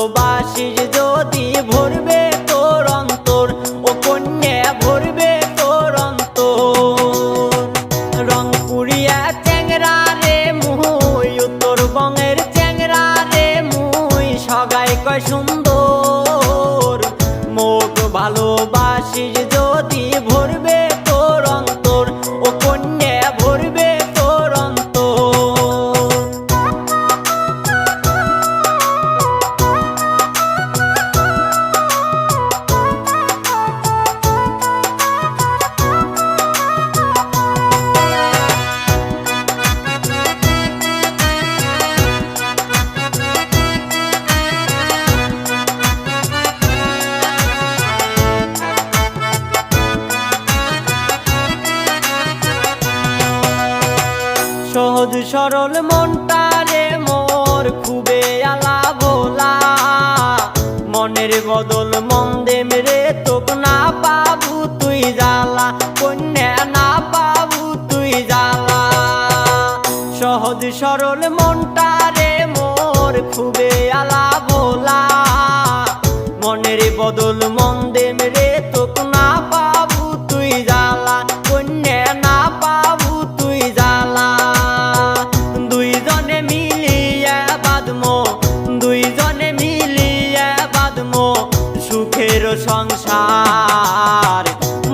ভালোবাসিস যদি ভরবে তোর অন্তর, ও কন্যা ভরবে তোর অন্তর। রংপুরিয়া চ্যাংরা রে মুই, উত্তরবঙ্গের চ্যাংরা রে মুই, সগাই কয় সুন্দর। মোক ভালোবাসিস যদি ভরবে তোর অন্তর, ও কন্যা ভরবে তোর অন্তর। সহজ সরল মনটারে মোর খুবে আলা ভোলা, মনের বদল মন দেম রে তোক না পাবু তুই জ্বালা, কন্যা না পাবু তুই জ্বালা। সহজ সরল মনটারে মোর খুবে আলা ভোলা, মনের বদল মন দেম রে তোক না পাবু তুই জ্বালা, কন্যা না পাবু তুই জ্বালা। দুইজনে মিলিয়া বাঁধমো, দুইজনে মিলিয়া বাঁধমো সুখের সংসার।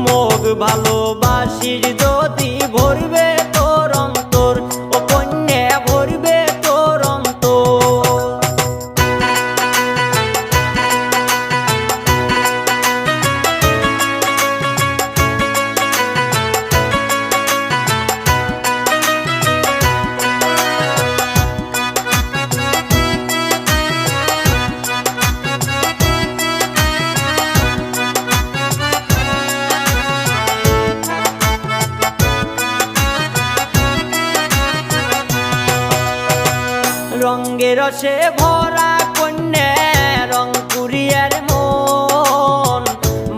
মোক ভালোবাসিস যদি ভরবে তোর অন্তর, ও কন্যা ভরবে তোর অন্তর। রঙ্গে রসে ভরা কন্যা রংপুরিয়ার মন,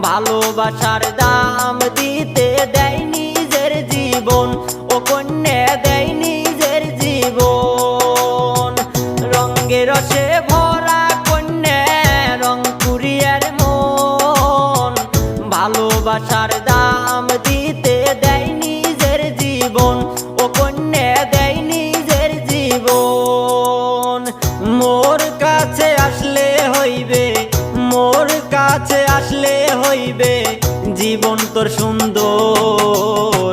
ভালোবাসার দাম দিতে দেয় নিজের জীবন, ও কন্যা দেয় নিজের জীবন। রঙ্গে রসে ভরা কন্যা রংপুরিয়ার মন, ভালোবাসার দাম দিতে দেয় নিজের জীবন, ও কন্যা দেয় নিজের জীবন। মোর কাছে আসলে হইবে, মোর কাছে আসলে হইবে জীবন তোর সুন্দর।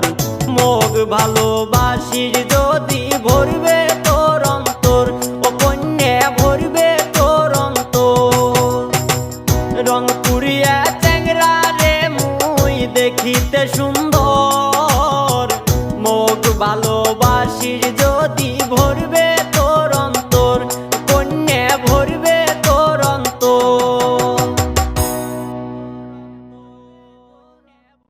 মোক ভালোবাসিস যদি ভরবে তোর অন্তর, ও কন্যা ভরবে তোর অন্তর। রংপুরিয়া চ্যাংরা রে মুই দেখিতে সুন্দর।